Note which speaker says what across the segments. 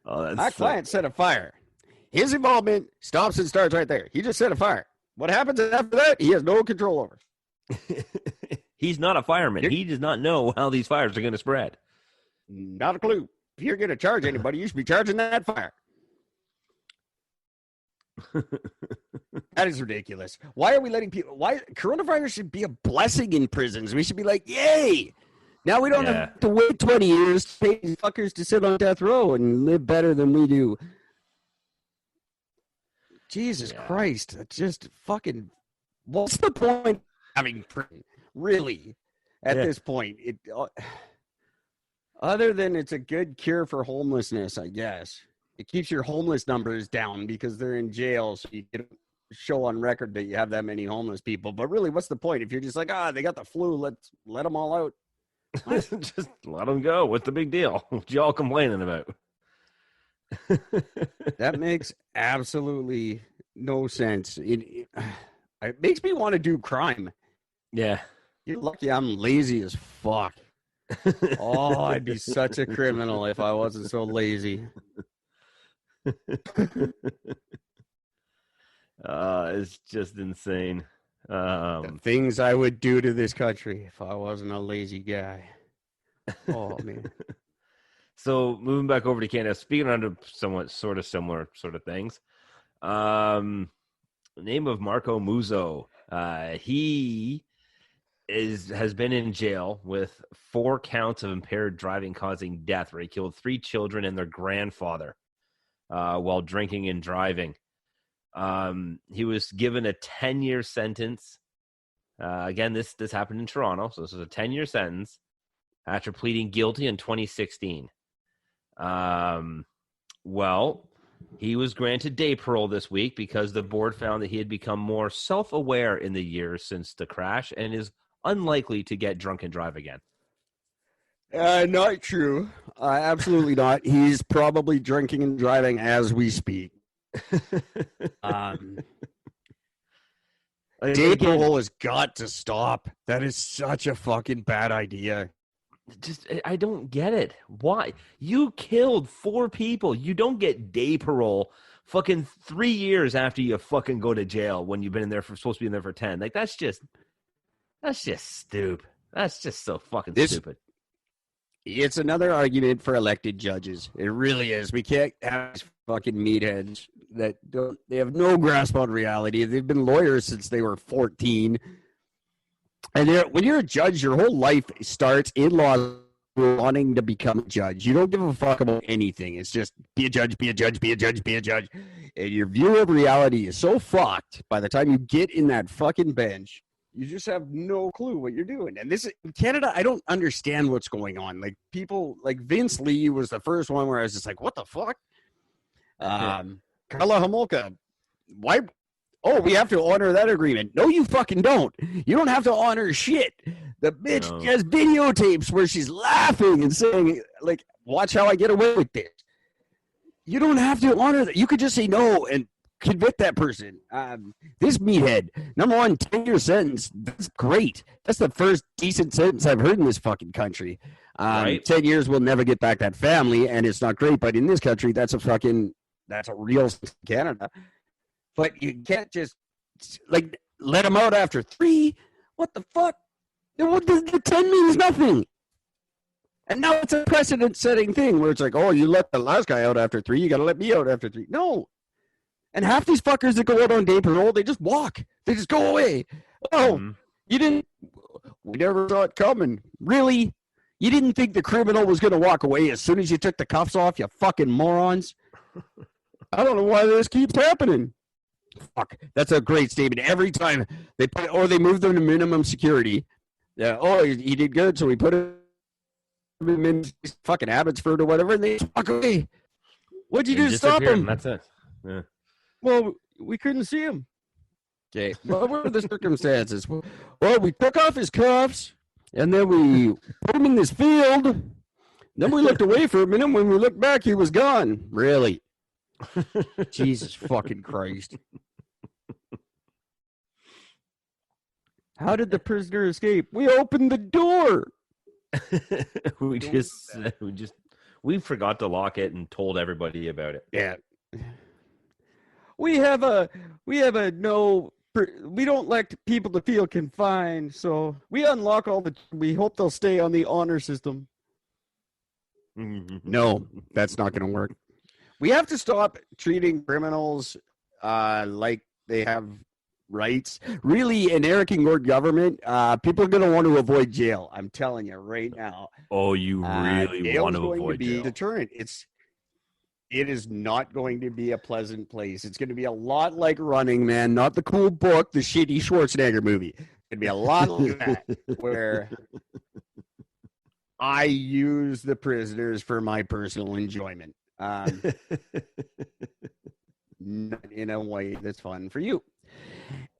Speaker 1: Our client set a fire. His involvement stops and starts right there. He just set a fire. What happens after that, he has no control over.
Speaker 2: He's not a fireman. He does not know how these fires are going to spread.
Speaker 1: Not a clue. If you're going to charge anybody, you should be charging that fire. That is ridiculous. Why are we letting people? Why coronavirus should be a blessing in prisons? We should be like, yay! Now we don't have to wait 20 years to pay these fuckers to sit on death row and live better than we do. Jesus Christ! That's just fucking. What's the point of having prison? Really, at this point, it. Other than it's a good cure for homelessness, I guess. It keeps your homeless numbers down because they're in jail, so you can show on record that you have that many homeless people. But really, what's the point? If you're just like, they got the flu, let them all out.
Speaker 2: Just let them go. What's the big deal? What y'all complaining about?
Speaker 1: That makes absolutely no sense. It makes me want to do crime.
Speaker 2: Yeah.
Speaker 1: You're lucky I'm lazy as fuck. Oh, I'd be such a criminal if I wasn't so lazy.
Speaker 2: It's just insane.
Speaker 1: The things I would do to this country if I wasn't a lazy guy. Oh, man.
Speaker 2: So moving back over to Canada, speaking under somewhat sort of similar sort of things. The name of Marco Muzzo. He has been in jail with 4 counts of impaired driving causing death, where he killed 3 children and their grandfather while drinking and driving. He was given a 10-year sentence. Again, this happened in Toronto, so this was a 10-year sentence after pleading guilty in 2016. Well, he was granted day parole this week because the board found that he had become more self-aware in the years since the crash and is unlikely to get drunk and drive again.
Speaker 1: Not true. Absolutely not. He's probably drinking and driving as we speak. Day parole has got to stop. That is such a fucking bad idea.
Speaker 2: I don't get it. Why? You killed 4 people. You don't get day parole fucking 3 years after you fucking go to jail when you've been in there supposed to be in there for 10. Like, that's just stupid. That's just so fucking stupid.
Speaker 1: It's another argument for elected judges. It really is. We can't have these fucking meatheads that they have no grasp on reality. They've been lawyers since they were 14. And when you're a judge, your whole life starts in law wanting to become a judge. You don't give a fuck about anything. It's just be a judge, be a judge, be a judge, be a judge. And your view of reality is so fucked by the time you get in that fucking bench. You just have no clue what you're doing. And this is Canada. I don't understand what's going on. Like people like Vince Lee was the first one where I was just like, what the fuck? Carla Homolka. Why? Oh, we have to honor that agreement. No, you fucking don't. You don't have to honor shit. The bitch has videotapes where she's laughing and saying, like, watch how I get away with this. You don't have to honor that. You could just say no and convict that person. This meathead, number one, 10-year sentence. That's great. That's the first decent sentence I've heard in this fucking country. Right. 10 years will never get back that family, and it's not great. But in this country, that's a real Canada. But you can't just like let them out after 3. What the fuck? The 10 means nothing. And now it's a precedent-setting thing where it's like, oh, you let the last guy out after 3, you got to let me out after 3. No. And half these fuckers that go out on day parole, they just walk. They just go away. Oh, we never saw it coming. Really? You didn't think the criminal was going to walk away as soon as you took the cuffs off, you fucking morons? I don't know why this keeps happening. Fuck, that's a great statement. Every time they move them to minimum security. Yeah. Oh, he did good, so we put him in fucking Abbotsford or whatever, and they walk away. What'd you do to stop him?
Speaker 2: That's it. Yeah.
Speaker 1: Well, we couldn't see him. Okay. What were the circumstances? Well, we took off his cuffs, and then we put him in this field. Then we looked away for a minute. When we looked back, he was gone. Really? Jesus fucking Christ. How did the prisoner escape? We opened the door.
Speaker 2: We forgot to lock it and told everybody about it.
Speaker 1: Yeah. We don't like people to feel confined, so we unlock we hope they'll stay on the honor system. No, that's not going to work. We have to stop treating criminals like they have rights. Really, in Eric and Gord government, people are going to want to avoid jail. I'm telling you right now.
Speaker 2: Oh, you really want to avoid jail?
Speaker 1: Deterrent. It is not going to be a pleasant place. It's going to be a lot like Running Man, not the cool book, the shitty Schwarzenegger movie. It's going to be a lot like that, where I use the prisoners for my personal enjoyment. In a way that's fun for you.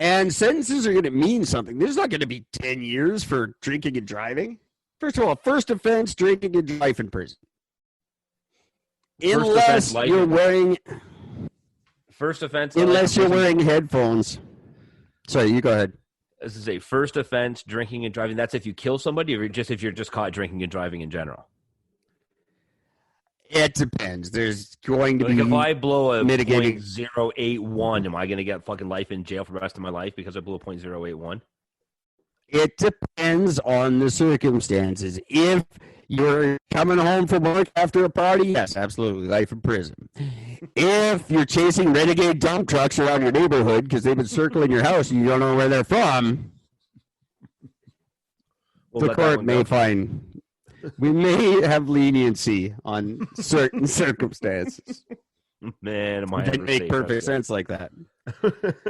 Speaker 1: And sentences are going to mean something. There's not going to be 10 years for drinking and driving. First of all, first offense, drinking and life in prison. Unless you're wearing headphones. Sorry, you go ahead.
Speaker 2: This is a first offense, drinking and driving. That's if you kill somebody, or just if you're just caught drinking and driving in general.
Speaker 1: It depends. There's going to be
Speaker 2: if I blow a
Speaker 1: mitigating
Speaker 2: 0.081, am I going to get fucking life in jail for the rest of my life because I blew a 0.081?
Speaker 1: It depends on the circumstances. If you're coming home from work after a party, yes, absolutely, life in prison. If you're chasing renegade dump trucks around your neighborhood because they've been circling your house and you don't know where they're from, the court may find we may have leniency on certain circumstances.
Speaker 2: Man, am I
Speaker 1: ever make perfect sense like that?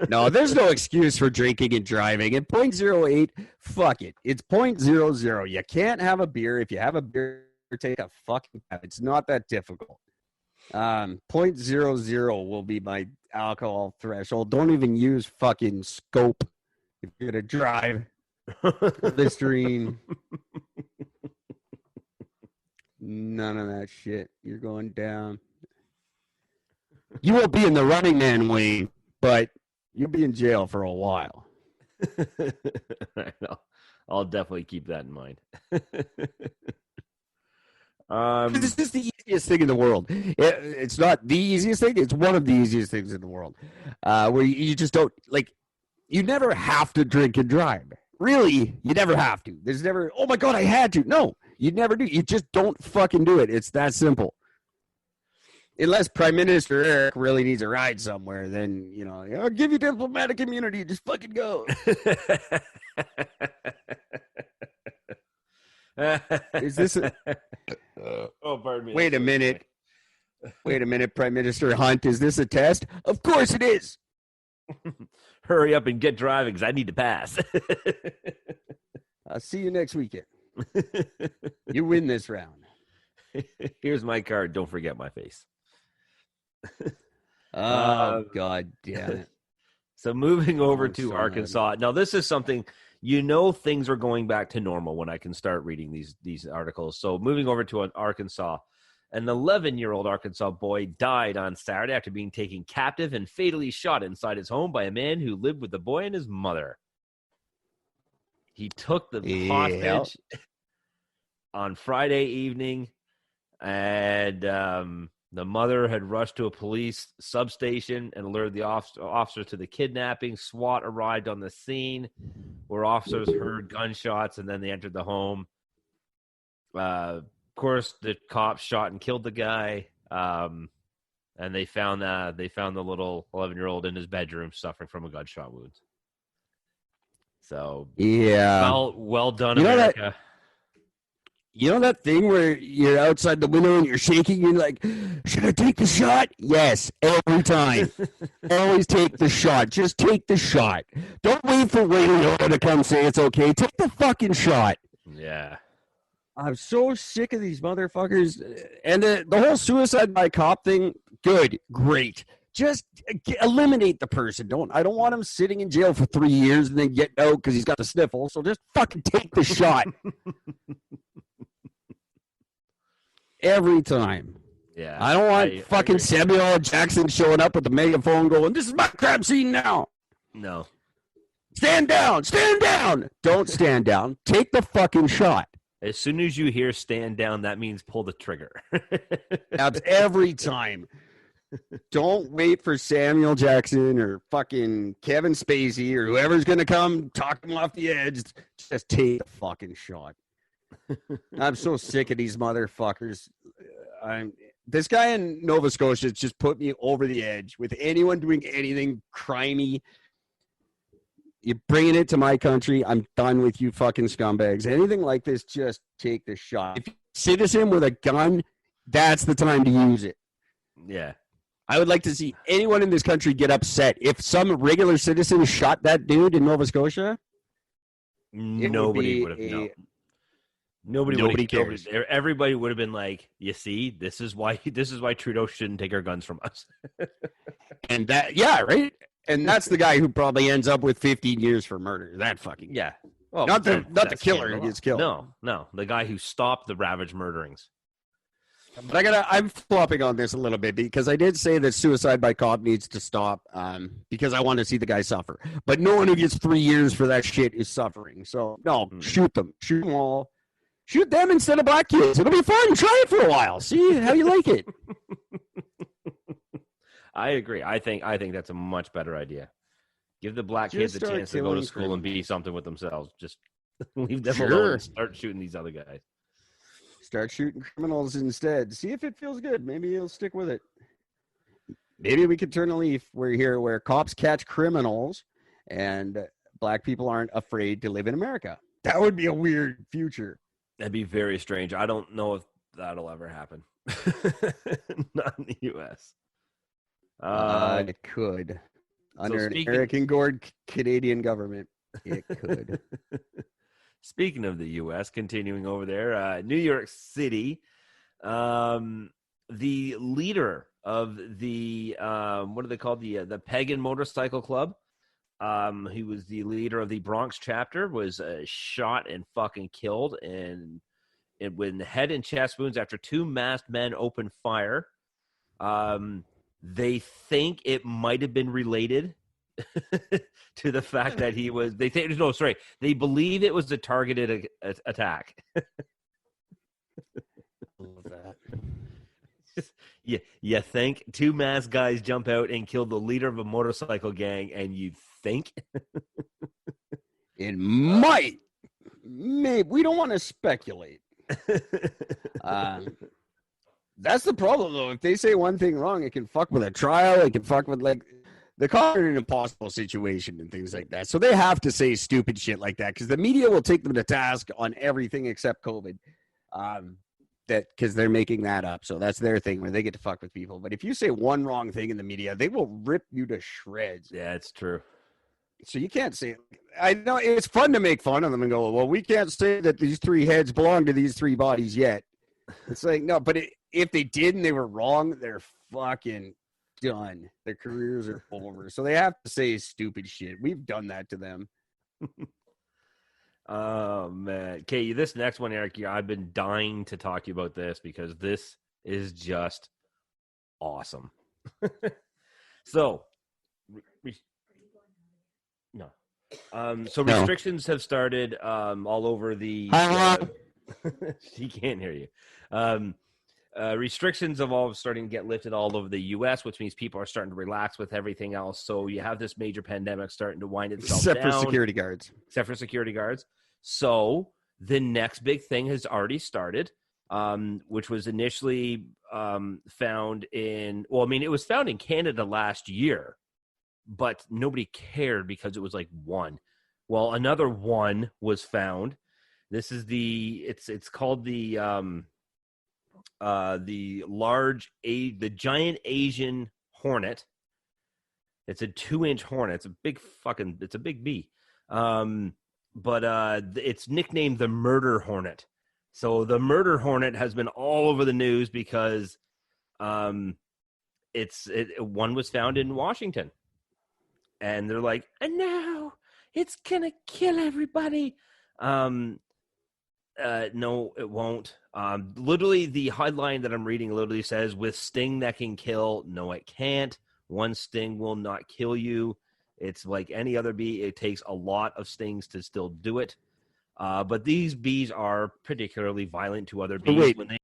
Speaker 1: No, there's no excuse for drinking and driving. At 0.08, fuck it. It's 0.00. You can't have a beer. If you have a beer, take a fucking cab. It's not that difficult. 0.00 will be my alcohol threshold. Don't even use fucking scope if you're gonna drive. Listerine. None of that shit. You're going down. You won't be in the Running Man wing, but you'll be in jail for a while.
Speaker 2: I know. I'll definitely keep that in mind.
Speaker 1: This is the easiest thing in the world. It's not the easiest thing. It's one of the easiest things in the world. Where you just don't, like, you never have to drink and drive. Really, you never have to. There's never, oh my God, I had to. No, you never do. You just don't fucking do it. It's that simple. Unless Prime Minister Eric really needs a ride somewhere, then, you know, I'll give you diplomatic immunity. Just fucking go. Is this a...
Speaker 2: Oh, pardon me.
Speaker 1: Wait a minute, Prime Minister Hunt. Is this a test? Of course it is.
Speaker 2: Hurry up and get driving because I need to pass.
Speaker 1: I'll see you next weekend. You win this round.
Speaker 2: Here's my card. Don't forget my face.
Speaker 1: Oh, God damn it.
Speaker 2: So moving over to Arkansas. Now, this is something, things are going back to normal when I can start reading these articles. So moving over to Arkansas. An 11-year-old Arkansas boy died on Saturday after being taken captive and fatally shot inside his home by a man who lived with the boy and his mother. He took the hostage on Friday evening, and the mother had rushed to a police substation and alerted the officers to the kidnapping. SWAT arrived on the scene, where officers heard gunshots, and then they entered the home. Of course, the cops shot and killed the guy, and they found the little 11-year-old in his bedroom suffering from a gunshot wound. So
Speaker 1: yeah,
Speaker 2: well done, America.
Speaker 1: You know that thing where you're outside the window and you're shaking? You're like, should I take the shot? Yes, every time. Always take the shot. Just take the shot. Don't wait for Ray Liotta to come say it's okay. Take the fucking shot.
Speaker 2: Yeah.
Speaker 1: I'm so sick of these motherfuckers. And the whole suicide by cop thing, good, great. Just eliminate the person. I don't want him sitting in jail for 3 years and then get out because he's got the sniffle. So just fucking take the shot. Every time.
Speaker 2: Yeah.
Speaker 1: I don't want fucking Samuel L. Jackson showing up with the megaphone going, this is my crime scene now.
Speaker 2: No.
Speaker 1: Stand down. Stand down. Don't stand down. Take the fucking shot.
Speaker 2: As soon as you hear stand down, that means pull the trigger.
Speaker 1: Every time. Don't wait for Samuel Jackson or fucking Kevin Spacey or whoever's going to come talk him off the edge. Just take the fucking shot. I'm so sick of these motherfuckers. This guy in Nova Scotia just put me over the edge with anyone doing anything crimey. You're bringing it to my country. I'm done with you fucking scumbags. Anything like this, just take the shot. If you're a citizen with a gun, that's the time to use it.
Speaker 2: Yeah.
Speaker 1: I would like to see anyone in this country get upset. If some regular citizen shot that dude in Nova Scotia,
Speaker 2: nobody would have known. Nobody cares. Everybody would have been like, "You see, this is why Trudeau shouldn't take our guns from us."
Speaker 1: And that, yeah, right. And that's the guy who probably ends up with 15 years for murder. That fucking
Speaker 2: yeah. Well,
Speaker 1: not the killer who gets killed.
Speaker 2: No, the guy who stopped the ravage murderings.
Speaker 1: But I'm flopping on this a little bit because I did say that suicide by cop needs to stop because I want to see the guy suffer. But no one who gets 3 years for that shit is suffering. So, no, shoot them. Shoot them all. Shoot them instead of black kids. It'll be fun. Try it for a while. See how you like it.
Speaker 2: I agree. I think that's a much better idea. Give the black kids a chance to go to school and be something with themselves. Just leave them alone and start shooting these other guys.
Speaker 1: Start shooting criminals instead. See if it feels good. Maybe you'll stick with it. Maybe we could turn a leaf. We're here where cops catch criminals and black people aren't afraid to live in America. That would be a weird future.
Speaker 2: That'd be very strange. I don't know if that'll ever happen. Not in the U.S.
Speaker 1: It could. Under an Eric Engord Canadian government, it could.
Speaker 2: Speaking of the U.S., continuing over there, New York City, the leader of the what are they called? The Pagan Motorcycle Club. He was the leader of the Bronx chapter. Was shot and fucking killed, and with head and chest wounds after two masked men opened fire. They think it might have been related to the fact that he was. They believe it was a targeted attack.
Speaker 1: Love that.
Speaker 2: You think two masked guys jump out and kill the leader of a motorcycle gang, and you think
Speaker 1: it might. Maybe we don't want to speculate. That's the problem, though. If they say one thing wrong, it can fuck with a trial. It can fuck with the caught in an impossible situation and things like that. So they have to say stupid shit like that because the media will take them to task on everything except COVID. Because they're making that up. So that's their thing where they get to fuck with people. But if you say one wrong thing in the media, they will rip you to shreds.
Speaker 2: Yeah, it's true.
Speaker 1: So you can't say it. I know it's fun to make fun of them and go, well, we can't say that these three heads belong to these three bodies yet. It's like, no, but if they did and they were wrong, they're fucking done. Their careers are over. So they have to say stupid shit. We've done that to them.
Speaker 2: Oh, man. Okay, this next one, Eric, I've been dying to talk to you about this because this is just awesome. So, no. So restrictions have started all over the... she can't hear you. Restrictions have all starting to get lifted all over the U.S., which means people are starting to relax with everything else. So you have this major pandemic starting to wind itself down.
Speaker 1: Except for security guards. So the next big thing has already started, which was initially found in – well, I mean, it was found in Canada last year, but nobody cared because it was like one. Well, another one was found. This is it's called the giant Asian hornet. It's a 2-inch hornet. It's a big bee. But it's nicknamed the murder hornet. So the murder hornet has been all over the news because one was found in Washington. And they're like, and now it's going to kill everybody. No, it won't. Literally, the headline that I'm reading literally says, with sting that can kill, no, it can't. One sting will not kill you. It's like any other bee. It takes a lot of stings to still do it.
Speaker 2: But these bees are particularly violent to other
Speaker 1: But
Speaker 2: bees
Speaker 1: wait,
Speaker 2: when they